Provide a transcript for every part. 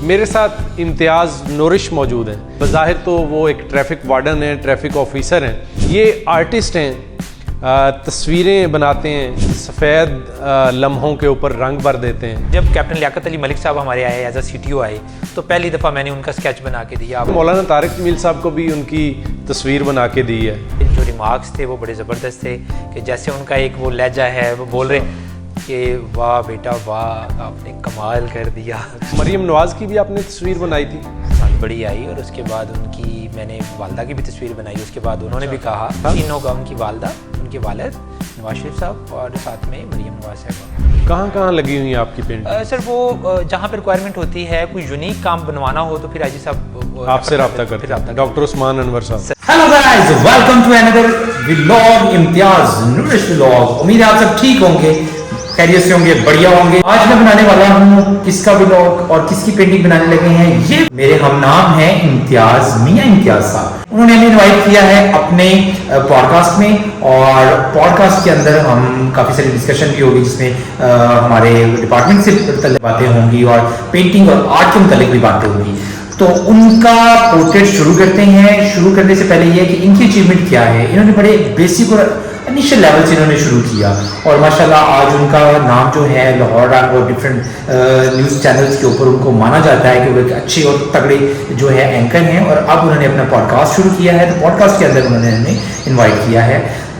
मेरे साथ इम्तियाज़ नूरिश मौजूद हैं। बज़ाहिर तो वो एक ट्रैफिक वार्डन हैं, ट्रैफिक ऑफिसर हैं। ये आर्टिस्ट हैं, तस्वीरें बनाते हैं, सफ़ेद लम्हों के ऊपर रंग भर देते हैं। जब कैप्टन लियाकत अली मलिक साहब हमारे आए एज अ CTO आए तो पहली दफ़ा मैंने उनका स्केच बना के दिया। मौलाना तारिक जमील साहब को भी उनकी तस्वीर बना के दी है। जो रिमार्क्स थे वो बड़े ज़बरदस्त थे कि जैसे उनका एक वो लहजा है, वो बोल रहे कि वाह बेटा वाह, आपने कमाल कर दिया। मरियम नवाज़ की भी आपने तस्वीर बनाई थी, बड़ी आई, और उसके बाद उनकी मैंने वालदा की भी तस्वीर बनाई। उसके बाद उन्होंने भी कहा तीनों का, उनकी वालदा, उनके वालिद नवाज शरीफ साहब और साथ में मरियम नवाज साहब। कहाँ कहाँ लगी हुई है आपकी पेंटिंग? सर वो जहाँ पर रिक्वायरमेंट होती है, कोई यूनिक काम बनवाना हो तो फिर आईजी साहब आपसे रब्ता करते हैं, डॉक्टर उस्मान अनवर साहब। Hello guys, welcome to another vlog, Imtiaz Noorish vlog. उम्मीद है आप सब ठीक होंगे, खैरियत से होंगे, बढ़िया होंगे। आज मैं बनाने वाला हूँ किसका व्लॉग और किसकी पेंटिंग बनाने लगे हैं। ये मेरे हम नाम है इम्तियाज, मियां इम्तियाज साहब। उन्होंने हमें इनवाइट किया है अपने पॉडकास्ट में, और पॉडकास्ट के अंदर हम काफी सारी डिस्कशन भी होगी, जिसमें हमारे डिपार्टमेंट से मुतल्लिक़ बातें होंगी और पेंटिंग और आर्ट के मुतल्लिक़ भी बातें होंगी। तो उनका पोर्ट्रेट शुरू करते हैं। शुरू करने से पहले ये है कि इनकी अचीवमेंट क्या है। इन्होंने बड़े बेसिक और इनिशियल लेवल से इन्होंने शुरू किया, और माशाल्लाह आज उनका नाम जो है लाहौर और डिफरेंट न्यूज़ चैनल्स के ऊपर उनको माना जाता है कि वो एक अच्छे और तगड़े जो है एंकर हैं। और अब उन्होंने अपना पॉडकास्ट शुरू किया है, तो पॉडकास्ट के अंदर उन्होंने हमें इन्वाइट किया है,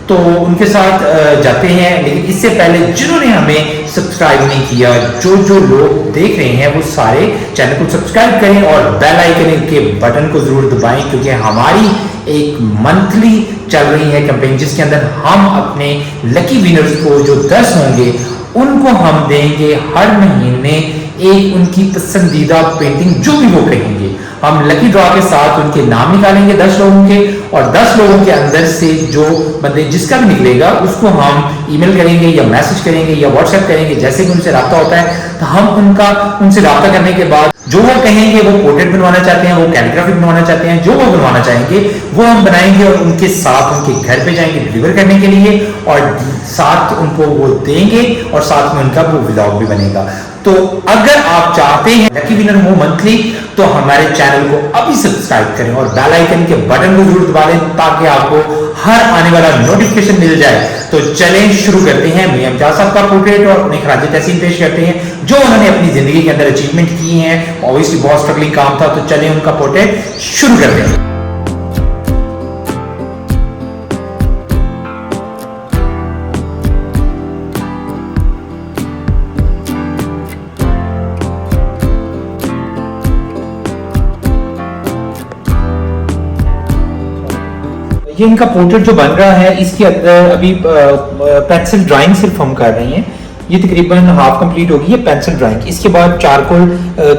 तो उनके साथ जाते हैं। लेकिन इससे पहले जिन्होंने हमें सब्सक्राइब नहीं किया, जो लोग देख रहे हैं, वो सारे चैनल को सब्सक्राइब करें और बेल आइकन के बटन को जरूर दबाएं, क्योंकि हमारी एक मंथली चल रही है कैंपेन, जिसके अंदर हम अपने लकी विनर्स को जो 10 होंगे उनको हम देंगे हर महीने एक उनकी पसंदीदा पेंटिंग, जो भी वो कहेंगे। हम लकी ड्रॉ के साथ उनके नाम निकालेंगे 10 लोगों के, और 10 लोगों के अंदर से जो बंदे जिसका भी निकलेगा उसको हम ईमेल करेंगे या मैसेज करेंगे या व्हाट्सएप करेंगे, जैसे कि उनसे रब्ता होता है। तो हम उनसे रब्ता करने के बाद जो वो कहेंगे, वो पोर्ट्रेट बनवाना चाहते हैं, वो कैलीग्राफी बनवाना चाहते हैं, जो वो बनवाना चाहेंगे वो हम बनाएंगे, और उनके साथ उनके घर पे जाएंगे डिलीवर करने के लिए, और साथ उनको वो देंगे, और साथ में उनका वो व्लॉग भी बनेगा। तो अगर आप चाहते हैं लकी विनर हो मंथली, तो हमारे चैनल को अभी सब्सक्राइब करें और बेल आइकन के बटन को जरूर दबा दें, ताकि आपको हर आने वाला नोटिफिकेशन मिल जाए। तो चलें शुरू करते हैं। मियां इम्तियाज साहब का पोर्ट्रेट और उन्हें खराज तहसीन पेश करते हैं, जो उन्होंने अपनी जिंदगी के अंदर अचीवमेंट की हैं। ऑब्वियसली बहुत स्ट्रगलिंग काम था, तो चलें उनका पोर्ट्रेट शुरू करते हैं। ये इनका पोर्ट्रेट जो बन रहा है, इसके अंदर अभी पेंसिल ड्राइंग सिर्फ हम कर रहे हैं। ये तकरीबन हाफ कंप्लीट होगी, ये पेंसिल ड्राइंग। इसके बाद चारकोल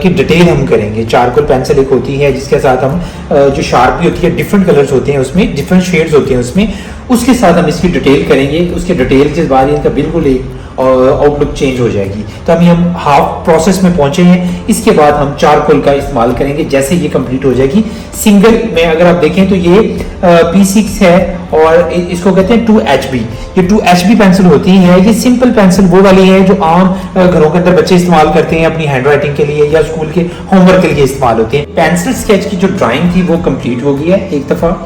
की डिटेल हम करेंगे। चारकोल पेंसिल एक होती है जिसके साथ हम जो शार्प भी होती है, डिफरेंट कलर्स होते हैं उसमें, डिफरेंट शेड्स होते हैं उसमें, उसके साथ हम इसकी डिटेल करेंगे। उसके डिटेल के बाद इनका बिल्कुल एक आउटलुक चेंज हो जाएगी। तो अभी हम हाफ प्रोसेस में पहुंचे हैं। इसके बाद हम चारकोल का इस्तेमाल करेंगे। जैसे ये कंप्लीट हो जाएगी, सिंगल में अगर आप देखें तो ये P6 है, और इसको कहते हैं 2HB। ये 2HB पेंसिल होती है। ये सिंपल पेंसिल वो वाली है जो आम घरों के अंदर बच्चे इस्तेमाल करते हैं अपनी हैंड राइटिंग के लिए या स्कूल के होमवर्क के लिए इस्तेमाल होती है। पेंसिल स्केच की जो ड्राइंग थी वो कंप्लीट हो गई है एक दफा।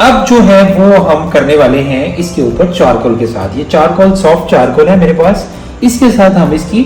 अब जो है वो हम करने वाले हैं इसके ऊपर चारकोल के साथ। ये चारकोल सॉफ्ट चारकोल है मेरे पास। इसके साथ हम इसकी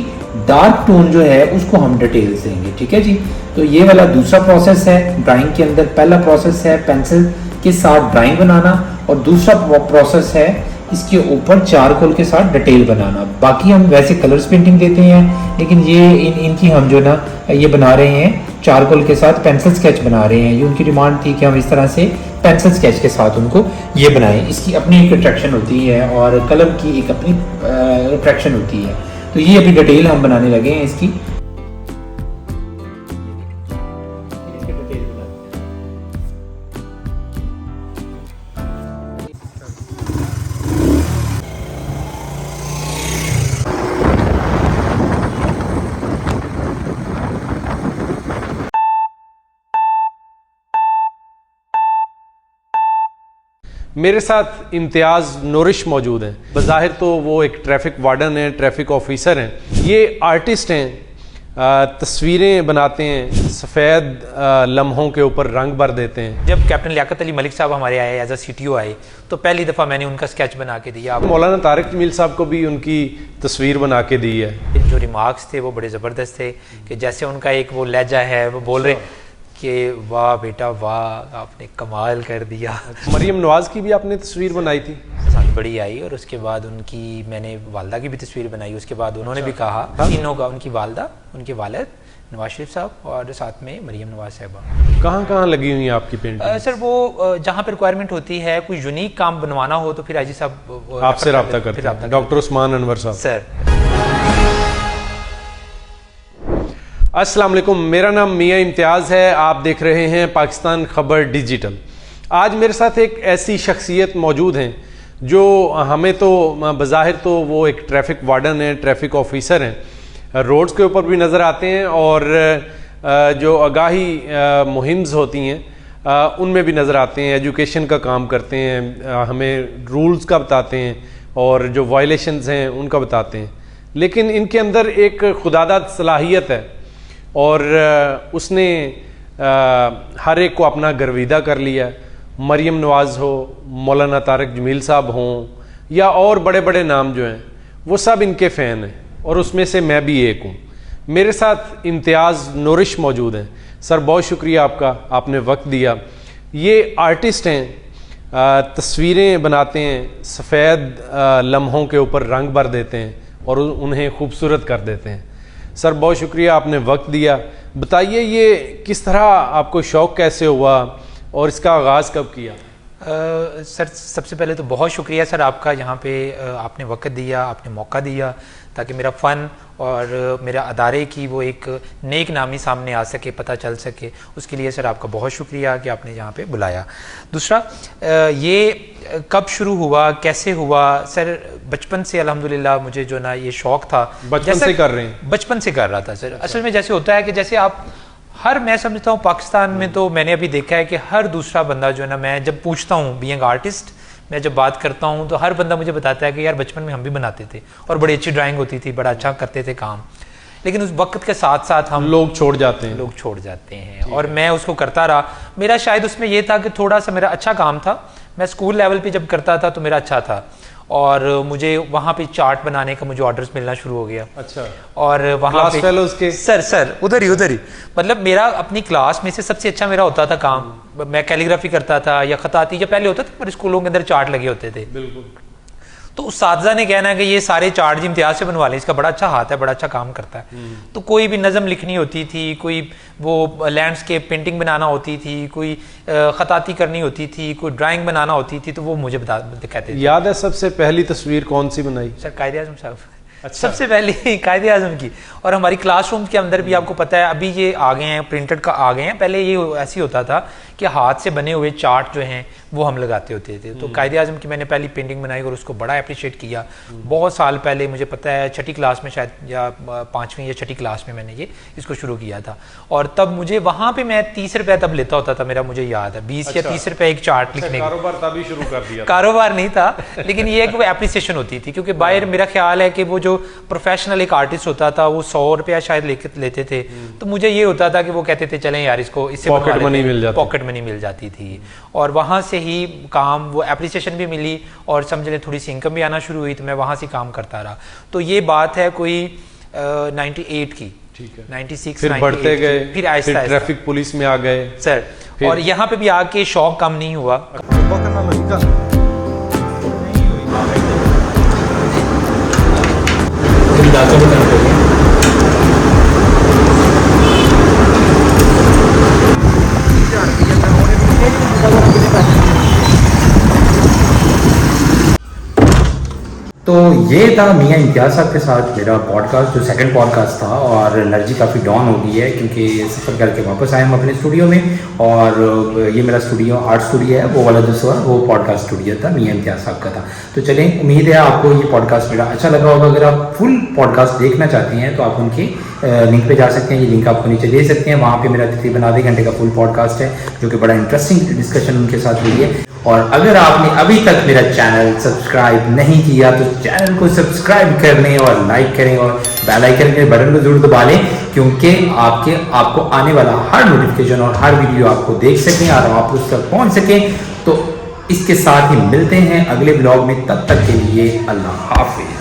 डार्क टोन जो है उसको हम डिटेल्स देंगे, ठीक है जी। तो ये वाला दूसरा प्रोसेस है ड्राइंग के अंदर। पहला प्रोसेस है पेंसिल के साथ ड्राइंग बनाना, और दूसरा प्रोसेस है इसके ऊपर चारकोल के साथ डिटेल बनाना। बाकी हम वैसे कलर्स पेंटिंग देते हैं, लेकिन ये इनकी हम जो ना ये बना रहे हैं चारकोल के साथ पेंसिल स्केच बना रहे हैं। ये उनकी डिमांड थी कि हम इस तरह से पेंसिल स्केच के साथ उनको ये बनाएं। इसकी अपनी एक अट्रैक्शन होती है और कलम की एक अपनी अट्रैक्शन होती है। तो ये अभी डिटेल हम बनाने लगे हैं इसकी। मेरे साथ इम्तियाज़ नूरिश मौजूद हैं। बज़ाहिर तो वो एक ट्रैफिक वार्डन हैं, ट्रैफिक ऑफिसर हैं। ये आर्टिस्ट हैं, तस्वीरें बनाते हैं, सफ़ेद लम्हों के ऊपर रंग भर देते हैं। जब कैप्टन लियाकत अली मलिक साहब हमारे आए एज अ CTO आए तो पहली दफ़ा मैंने उनका स्केच बना के दिया। मौलाना तारिक जमील साहब को भी उनकी तस्वीर बना के दी है। जो रिमार्क्स थे वो बड़े ज़बरदस्त थे कि जैसे उनका एक वो लहजा है, वो बोल रहे कि वाह बेटा वाह, आपने कमाल कर दिया। मरियम नवाज़ की भी आपने तस्वीर बनाई थी? पसंद बड़ी आई और उसके बाद उनकी मैंने वालदा की भी तस्वीर बनाई। उसके बाद उन्होंने भी कहा, तीनों का, उनकी वालदा, उनके वालिद नवाज शरीफ साहब और साथ में मरियम नवाज साहिबा। कहाँ कहाँ लगी हुई है आपकी पेंटिंग? सर वो जहाँ पर रिक्वायरमेंट होती है, कोई यूनिक काम बनवाना हो तो फिर आईजी साहब आपसे रब्ता करते हैं, डॉक्टर उस्मान अनवर साहब। सर अस्सलाम वालेकुम, मेरा नाम मियां इम्तियाज़ है। आप देख रहे हैं पाकिस्तान खबर डिजिटल। आज मेरे साथ एक ऐसी शख्सियत मौजूद हैं जो हमें तो बज़ाहिर तो वो एक ट्रैफिक वार्डन है, ट्रैफिक ऑफिसर हैं, रोड्स के ऊपर भी नज़र आते हैं और जो आगाही मुहिम्स होती हैं उनमें भी नज़र आते हैं, एजुकेशन का काम करते हैं, हमें रूल्स का बताते हैं और जो वायलेशंस हैं उनका बताते हैं। लेकिन इनके अंदर एक खुदादाद सलाहियत है और उसने हर एक को अपना गर्विदा कर लिया। मरियम नवाज़ हो, मौलाना तारिक जमील साहब हों या और बड़े बड़े नाम जो हैं, वो सब इनके फ़ैन हैं और उसमें से मैं भी एक हूँ। मेरे साथ इम्तियाज़ नूरिश मौजूद हैं। सर बहुत शुक्रिया आपका, आपने वक्त दिया। ये आर्टिस्ट हैं, तस्वीरें बनाते हैं, सफ़ेद लम्हों के ऊपर रंग भर देते हैं और उन्हें खूबसूरत कर देते हैं। सर बहुत शुक्रिया, आपने वक्त दिया। बताइए ये किस तरह आपको शौक़ कैसे हुआ और इसका आगाज़ कब किया? सर सबसे पहले तो बहुत शुक्रिया सर आपका, यहाँ पे आपने वक्त दिया, आपने मौका दिया ताकि मेरा फ़न और मेरा अदारे की वो एक नेक नामी सामने आ सके, पता चल सके। उसके लिए सर आपका बहुत शुक्रिया कि आपने यहाँ पे बुलाया। दूसरा, ये कब शुरू हुआ, कैसे हुआ? सर बचपन से अल्हम्दुलिल्लाह मुझे जो ना ये शौक़ था। बचपन से कर रहे हैं? बचपन से कर रहा था सर। असल में जैसे होता है कि जैसे आप मैं समझता हूँ पाकिस्तान में तो मैंने अभी देखा है कि हर दूसरा बंदा जो है ना, मैं जब पूछता हूँ बीइंग आर्टिस्ट, मैं जब बात करता हूँ तो हर बंदा मुझे बताता है कि यार बचपन में हम भी बनाते थे और बड़ी अच्छी ड्राइंग होती थी, बड़ा अच्छा करते थे काम, लेकिन उस वक्त के साथ साथ हम लोग छोड़ जाते हैं। और मैं उसको करता रहा। मेरा शायद उसमें यह था कि थोड़ा सा मेरा अच्छा काम था। मैं स्कूल लेवल पे जब करता था तो मेरा अच्छा था और मुझे वहाँ पे चार्ट बनाने का मुझे ऑर्डर्स मिलना शुरू हो गया। अच्छा। और वहाँ पे फेलोज के सर उधर ही मतलब मेरा अपनी क्लास में से सबसे अच्छा मेरा होता था काम। मैं कैलीग्राफी करता था या खताती, जब पहले होता था पर स्कूलों के अंदर चार्ट लगे होते थे। बिल्कुल। तो उस्ताद ने कहना कि ये सारे चार्ट जी इम्तियाज से बनवा लें, इसका बड़ा अच्छा हाथ है, बड़ा अच्छा काम करता है। तो कोई भी नज़म लिखनी होती थी, कोई वो लैंडस्केप पेंटिंग बनाना होती थी, कोई खताती करनी होती थी, कोई ड्राइंग बनाना होती थी, तो वो मुझे कहते थे। याद है सबसे पहली तस्वीर कौन सी बनाई? सर कायदे आज़म साहब। अच्छा। सबसे पहले कायदे आज़म की। और हमारी क्लासरूम के अंदर भी आपको पता है अभी ये आ गए हैं, प्रिंटेड का आ गए हैं। पहले ये ऐसी होता था कि हाथ से बने हुए चार्ट जो हैं वो हम लगाते होते थे। तो कायदे आज़म की मैंने पहली पेंटिंग बनाई और उसको बड़ा अप्रिशिएट किया। बहुत साल पहले, मुझे पता है 6ठी क्लास में शायद, या 5वीं या 6ठी क्लास में मैंने ये इसको शुरू किया था। और तब मुझे वहाँ पे मैं 30 रुपये तब लेता होता था मेरा, मुझे याद है 20 या 30 रुपये एक चार्ट लिखने का। कारोबार तभी शुरू कर दिया? कारोबार नहीं था, लेकिन ये एक वो एप्रिसिएशन होती थी, क्योंकि बाहर मेरा ख्याल है कि वो जो प्रोफेशनल एक आर्टिस्ट होता था वो 100 रुपया शायद लेते थे। तो मुझे ये होता था कि वो कहते थे चलें यार इसको, इससे पॉकेट मनी मिल जाती थी। और वहाँ से ही काम, वो एप्रिसिएशन भी मिली और समझ लें थोड़ी सी इनकम भी आना शुरू हुई। तो मैं वहाँ से काम करता रहा। तो ये बात है कोई 98 की। ठीक है। 96 फिर बढ़ते गए, फिर आहिस्ता ट्रैफिक पुलिस में आ गए सर। और यहाँ पे भी आके शौक कम नहीं हुआ। तो ये था मियां इम्तियाज़ साहब के साथ मेरा पॉडकास्ट, जो सेकंड पॉडकास्ट था। और एनर्जी काफ़ी डाउन हो गई है क्योंकि सफ़र करके वापस आए हम अपने स्टूडियो में। और ये मेरा स्टूडियो आर्ट स्टूडियो है, वो वाला दूसरा वो पॉडकास्ट स्टूडियो था, मियां इम्तियाज़ साहब का था। तो चलें, उम्मीद है आपको ये पॉडकास्ट मेरा अच्छा लगा होगा। अगर आप फुल पॉडकास्ट देखना चाहते हैं तो आप उनके लिंक पे जा सकते हैं। ये लिंक आपको नीचे दे सकते हैं। वहाँ पे मेरा तकरीबन आधे घंटे का फुल पॉडकास्ट है, जो कि बड़ा इंटरेस्टिंग डिस्कशन उनके साथ हुई है। और अगर आपने अभी तक मेरा चैनल सब्सक्राइब नहीं किया तो चैनल को सब्सक्राइब कर लें और लाइक करें और बेल आइकन के बटन को जरूर दबा लें, क्योंकि आपको आने वाला हर नोटिफिकेशन और हर वीडियो आपको देख सकें और आप उस तक पहुंच सकें। तो इसके साथ ही मिलते हैं अगले ब्लॉग में, तब तक के लिए अल्लाह हाफिज।